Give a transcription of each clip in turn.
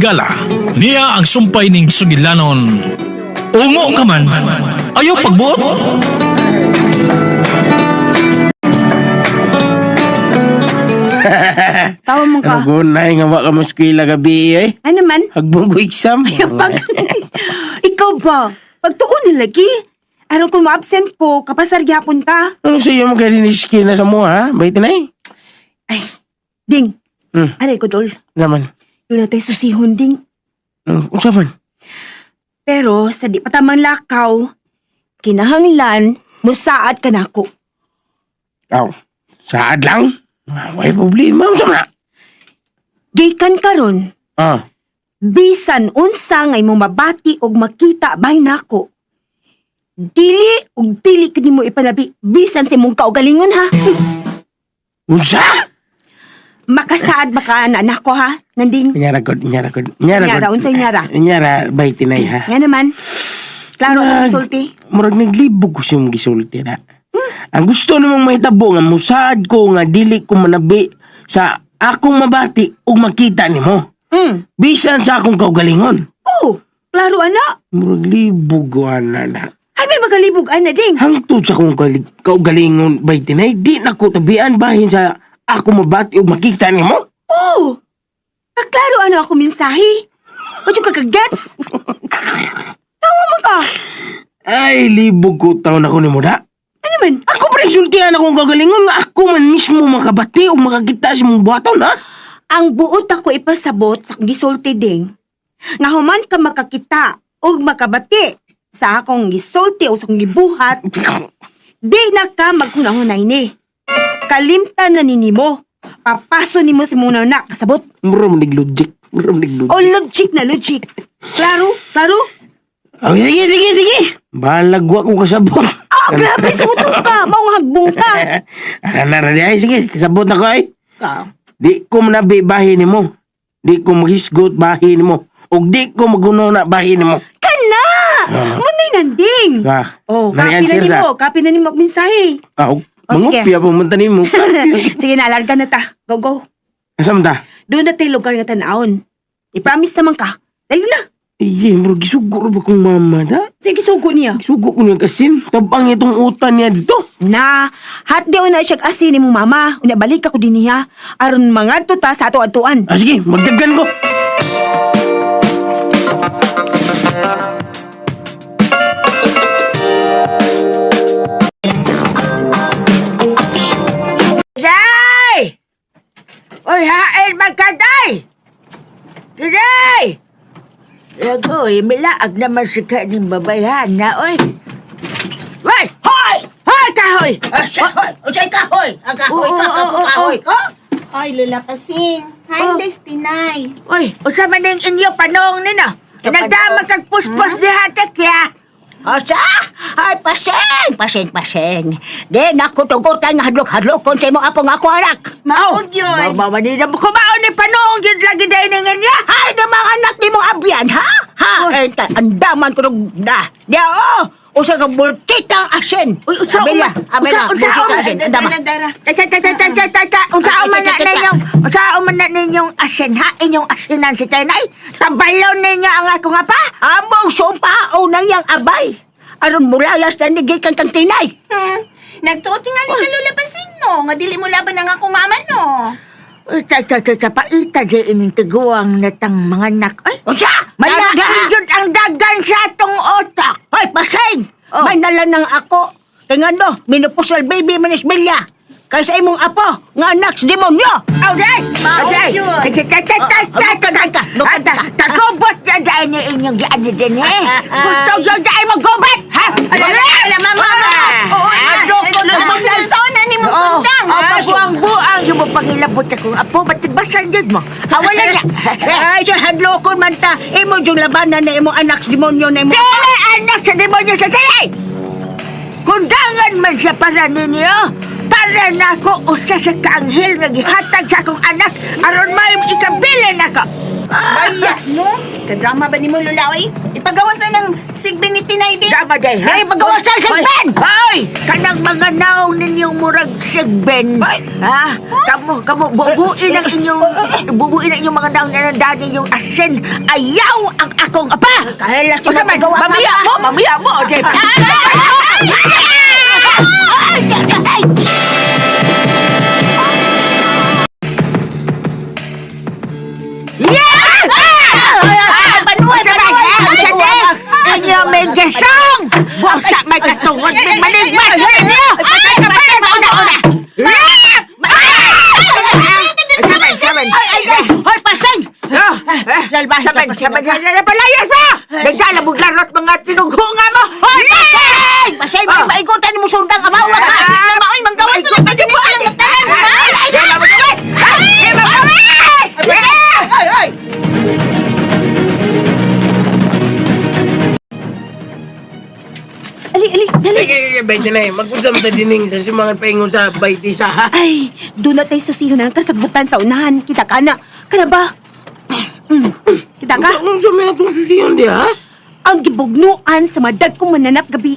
higala. Niya ang sumpay ning sugilanon. Ungo ka man, ayaw pagbuot. Tawa mo ka. Gunay nga waka mo eskwela gabi eh. Ano man? Hagbong ko exam. Pag... Ikaw ba? Pagtuon na lagi. Araw kung ma-absent ko, kapasar gyapon ka. Ano sa iyo magkali ni eskwela sa mo ha? Bait na eh. Ay, Ding. Aray ko, Dol. Naman. Yun natin susihon, Ding. Unsa man? Pero sa di pa tamang lakaw, kinahanglan, musaad ka na ako. Aw, saad lang. May problema. Unsa man? Gikan karon, Ah. bisan unsa ngay mo mabati og makita bahin nako. Dili og dili kini mo ipanabi bisan sa imong kaugalingon ha. Unsa? Makasaad ba ka na nako ha? Nanding. Inyara god. Inyara, unsa inyara? Inyara, bait na ha. Nga naman. Klaro na sulti. Murag naglibog ko siyang gisulti na. Ang gusto namang mahitabo nga musaad ko nga dili ko manabi sa akong mabati ug makita nimo. Bisan sa akong kaugalingon. Oh, klaro ana. Murag libog ko na. Ay may magalibog ana ding. Hangtod sa akong kaugalingon bay tinay di na ko tabian bahin sa akong mabati ug makita nimo. Oh. Kaklaro ano ako mensahe. O ka kagets? Tawa mo ka. Ay libog ko taon ako nimo da. Ano man? Ako pa sultihan akong kaugalingon nga ako man mismo makabati ug makakita sa mong buhaton ha. Ang buot ako ipasabot sa gisulti ding. Nga human ka makakita o makabati sa akong gisulti o sa akong gibuhat, di na ka maghunahunay ni. Kalimtan na ninimo. Papaso nimo si muna na kasabot. Mura mo logic. O logic na logic. Klaro? Klaro? Oh, sige. Balagwa ko kasabot. Ah, grabe, sutong ka. Maong hagbong ka. Ay, sige, kasabot na ko ay. Ka. Di ko manabi bahin mo. Di ko maghisgot bahin mo. O di ko magunaw na bahin mo. Kana! Munay nanding. Oh, kapi na nimo. Kapi na nimo mensahe. Mangupya pa munta ni mo. Sige na, larga na ta. Go, go. Kasam ta? Doon na tayo lugar nga tanaon. I-promise naman ka. Dali na. Iye, bro, gisugo ba kong mama da? Sige, sugo niya. Gisugo ko niya kasin. Tabang itong utan niya dito. Na, hati na siya asin ni mong mama. Una balik ako din niya. Aron mga tuta sa ato-atuan. Sige, magdagan ko. Day! Oy, hain magkatay! Day! Lagoy, milaag naman si kaning babayan na, oy! Wait! Hoy! Hoy, kahoy! Hoy! Ucay kahoy! Ang kahoy ka! Kahoy ko! Ay, Lola Pasing. Hi, Destinay. Oy, usa man ning inyo panong nino? Nagdamag kag puspos di hatek ya! Asa? Ay, paseng. Di, nakutugutan nga hadlok-hadlokon sa imong apong ako anak. Maog yun! Mama, di na mo kumaon ni panong yun lagi dahil nga niya! Ay, na mga anak ni mong abyan, ha? Ha? Eh, andaman ko nung na. Di, usa ka bulkitang asin. Uy, usa Abela, bulkitang asin. Andaman. Unsa man na ninyong asin ha? Inyong asinan si Tanay? Tabalon ninyo ang ako nga pa? Among sumpao nang yang abay. Aron mulalas na nigay kang tinay. Nagtutingali ka, Lola Pasing, no? Nga dili mo laban ang akong mama, no? Paita di ining tiguang natang mga anak. Ay, Unsa? malaking ang dagan sa atong otak. Hoy, paseng! Oh. May nalanang ako. Tingando, minupusal baby manis Bilya. Kaysa imong apo, nga anak sa demonyo. Alright! Maog yun. Takubot na dahil niya inyong gaan din eh. Gusto nyo dahil mag-gubat, ha? Alam, mama. Oo, nagpasinsaon na ni mong sundang. Buang-buang yung mapangilabot akong apo. Ba't nagbasan yun mo? Wala na. Ay, siya hadlokon man ta. Imo yung labanan na imong anak sa demonyo na imong... Dili anak sa demonyo sa sayay! Kundangan man siya para ninyo. Para na ako usa sa kaanghel nga gihatag sa akong anak aron may ikabilin ako. Baya, no? Kadrama ba ni mo, Lulaoy? Ipagawas na ng sigbin ni Tinay, din. Dama day, ha? Ay, pagawas sa sigben! Hoy! Kanang mga naong ninyong murag sigben. Ha? Kamu, bubuin ang inyong mga naong nanandaan ninyong asin. Ayaw ang akong apa! Kahit laki O na sabi, pagawa mamaya mo, okay? Inyo may gesong! Bosa may katungod, may maligmas sa inyo! Kapalit ko na una! Hoy, pasay! Sabi, palayas mo! Naglalabog larot mga tinughunga mo! Hoy, pasay! Pasay, may maikutan mo sundang amawa ka! Maoy, manggawas na ba din silang nagtanan? Ali, dali. Ay, bay, Tinay. Mag-usam ta dining sa simangan paingon sa baytisa, ha? Ay, doon na tayo susiyon ng kasabutan sa unahan. Kita ka na. Kana ba? Kita ka? Anong sa mga itong susiyon di, ha? Ang gibugnuan sa madag kong mananap gabi.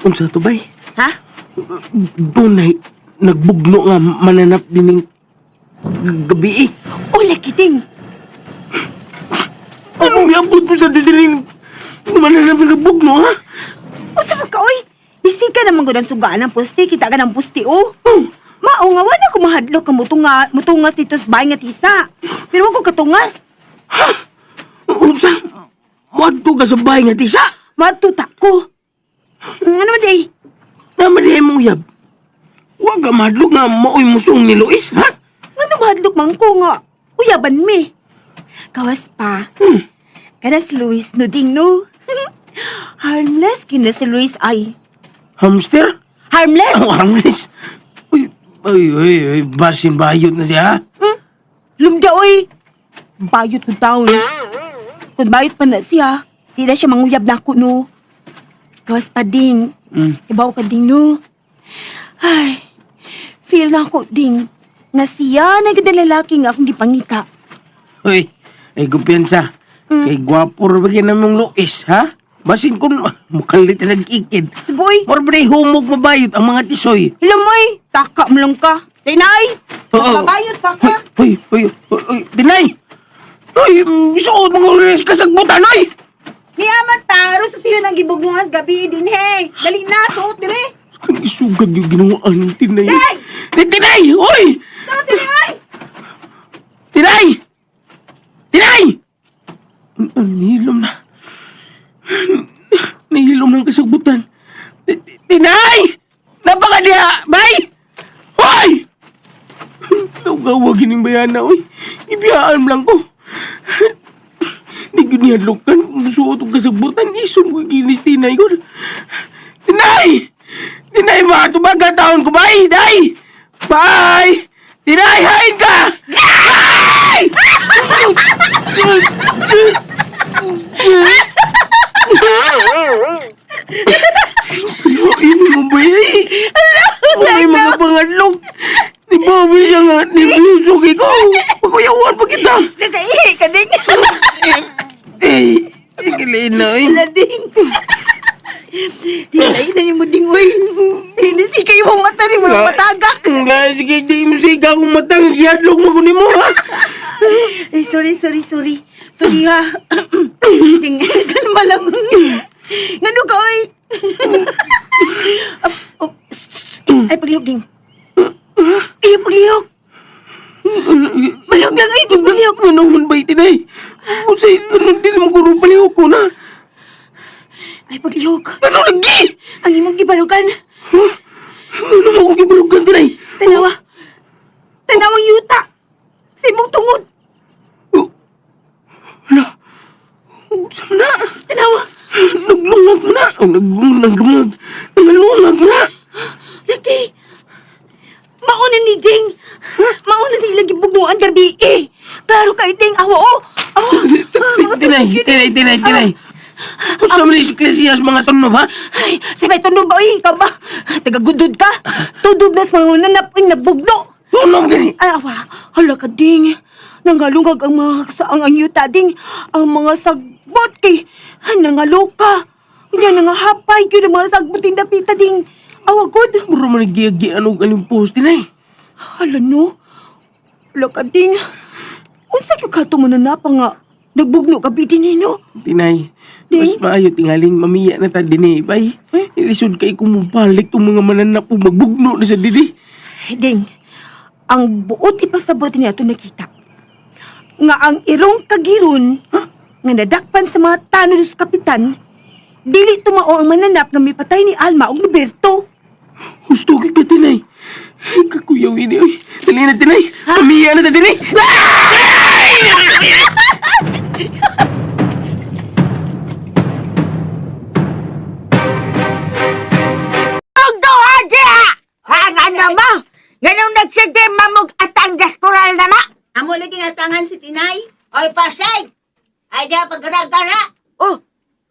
Unsa to, bay? Ha? Dunay, nagbugno nga mananap dining gabi, O, lakiting. Anong yabot mo sa dining mananap ng bugno, ha? O, sama ka, oy. Bisi ka naman ko ng sugaan ng pusti. Kita ka ng pusti, oh. Mao nga, wala ko mahadlok ka mutungas dito sa bahay nga tisa. Pero wag ko katungas. Unsa? Wadto ka sa bahay nga tisa? Matuta ko. Ano ba, day? Naman di mong yab. Huwag ka madlog nga maoy musong ni Luis, ha? Ano mahadlok man ko nga? Uyaban mi. Kawas pa. Kana si Luis no ding no. Harmless kina si Luis ay. Hamster? Harmless? Oh, harmless. Uy, basin bayot na siya, ha? Lumda oy. Bayot ko taon. Kung bayot pa na siya, di na siya manguyab na ako no. Kawas pa ding. Ibaw ka ding no. Ay, feel na ako ding. Nga siya na ganda lalaki nga akong gipangita. Uy, ay kumpiyansa. Kay gwapo rin bagay na mong Luis, ha? Basin kung makalit na nag-ikid. Suboy, Morbre humog mabayot ang mga tisoy. lamoy, taka mo lang ka. Tinay, mabayot pa ka. Uy, Tinay! Uy, suot mga Luis kasagbutan, uy! Ni amat taro sa siya ng gibugnuhan gabi din he. Dali na, suot dire. Ang isugad yung ginawaan ng Tinay. Day! Tinay! Uy! Suot dire ay! Tinay! Tinay! Nahilom na. Nahilom ng kasagbutan. Tinay! Napaka niya! Bay! Hoy! Nawagawagin yung bayana, uy. Ibiyaan lang ko. Hindi ko nihadlokan. Musuot ang kasagbutan. Isun ko ginis Tinay ko. Tinay! Tinay ba? Tumaga taon ko, bay! Day! Bye! Tinay, hain ka! Ay! Ini mo ba yun? May mga pangatlog. Di ba siya nga, nilusog ikaw. Pagkuyawan pa kita. Nagaihi ka ding. Ikilin na eh. Lading. Hilay na yung muding uy. Hindi si kayo mong mata ni mo matagak. Nga, sige, di mo siya akong matang. Iyadlog mo kunin mo, ha? Ay, sorry. Sorry ha. Ding, kan malang. Ngano ka oy? Ay, paglihok ding. Ay, paglihok. Malihok lang ay, di paglihok. Ano man ba itinay? Kung sa'yo, ano din mo kung palihok ko na? Ay, paglihok. Ano lagi? Ang imong gibalugan. Ano mo kung gibalugan tinay? Tanawa. Tanawang yuta. Sa imong tungod. Wala. Usam na. Tanawa. Naglungag na. Naglungag. Nangalungag na. Laki. Mauna ni Ding. Mauna ni ilang gibugnuan gabi eh. Klaro kay Ding. Awa oh. Awa. Tinay. Usam na isiklesyas mga tunog, ha? Ay, sabay tunog ba? Ikaw ba? Tagagudod ka? Tudog na sa mga nanap. Uy, nabugno. Tunom gani. Ay, awa, hala ka ding. Nangalungag ang mga saang ang yuta ding. Ang mga sagbot kay nangaluka. Yan nga hapay yun ang mga sagbot din dapita ding. Awa good. Mura man nagiyagi anong alimpos, tinay. Hala no. Hala ka ding. Unsa yung kato mo na napa nga. Nagbugno ka bidin no? Tinay, Ding? mas maayo tingaling mamiya na ta din bay. Ilisod kay kumubalik kung mga mananap o magbugno na sa didi. Ding, ang buot ipasabot niya ito nakita. Nga ang irong kagiron, nga nadakpan sa mga tanod sa kapitan, dili tumao ang mananap nga may patay ni Alma o Roberto. Gusto ka tinay. Kakuyaw ini, oy. Dali na tinay. Mamiya na ta tinay. Ang doha diya! Ang ano mo? Ganong nagsige mamog at ang gaskoral na ma? Amo lagi nga tangan si Tinay. Oy, pasay! Ay, di pagkaragara. Oh,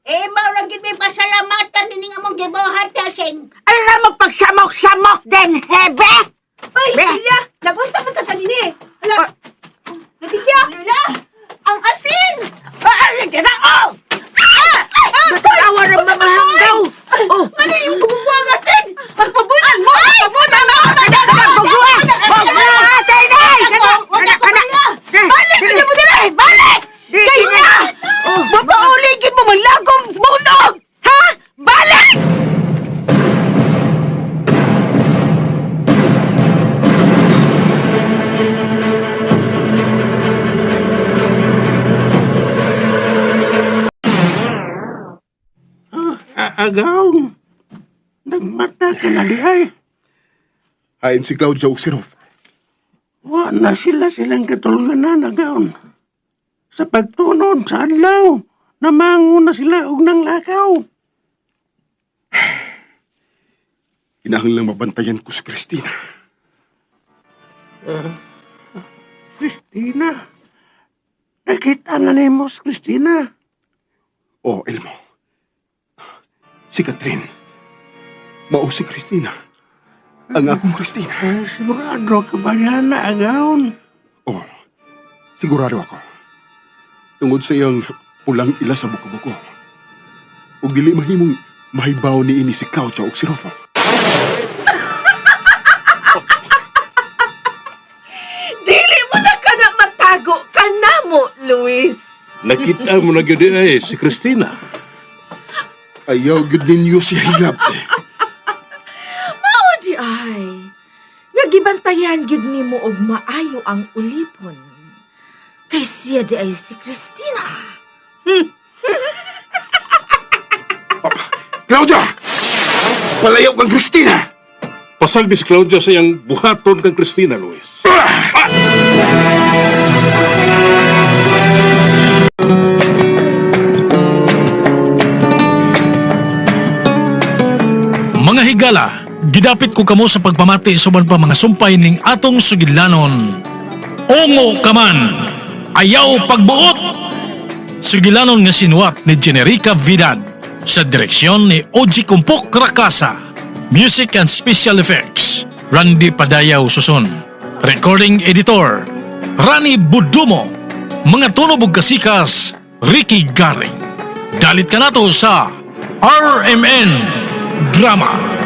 Eh, maurang gid may pasalamatan din nga mong gibuhat kasing. ay na magpagsamok-samok din, hebe! Ay, Be! Lila, nag-usap pa sa kanina eh. Ah, Natigya. Lula, ang asin! ay, tira, oh! Natawa ng mga hanggaw! Oh, Ano yung bumubuang asin? Pagpabunan mo! Pagpabunan mo! magbubuha! Magbuha, Tinay! Balik! Hindi mo dinay! Balik! Kayo na! Oh, Mapauligin mo malagong munog! Ha? Balik! Agaw. Nagmata ka na di ay. Hain si Claudia Uxirov. Wa na silang katulganan agaw. Sa pagtunon sa adlaw, namango na sila og nang lakaw. Kinahanglang mabantayan ko si Christina. Christina. Nakita na ni mo si Christina. Oh, Elmo. Si Catherine. Mao si Christina. Ang akong Christina. Ay, sigurado ka ba yan na agaw? Oh, sigurado ako. Tungod sa iyang pulang ila sa buko-buko. Ug dili mahimong mahibaw ni ini si Claudia Uxirov. Dili mo na ka na matago ka na mo, Luis. Nakita mo na gyud ay si Christina. Ayaw gud ninyo si Hilab. Mao di ay. Nagibantayan gyud nimo og maayo ang ulipon. Kay siya di ay si Christina. Claudia! Palayaw kang Christina! Pasagdi si Claudia sa iyang buhaton kang Christina, Luis. Mga higala, gidapit ko kamo sa pagpamati suban pa mga sumpay ning atong sugilanon. Ongo kaman, ayaw pagbuot. Sugilanon nga sinuwat ni Generica Vidal sa direksyon ni Oji Kumpok Rakasa. Music and Special Effects, Randy Padayaw Suson. Recording Editor, Rani Budumo. Mga tunog ug kasikas, Ricky Garing. Dalit ka nato sa RMN Drama.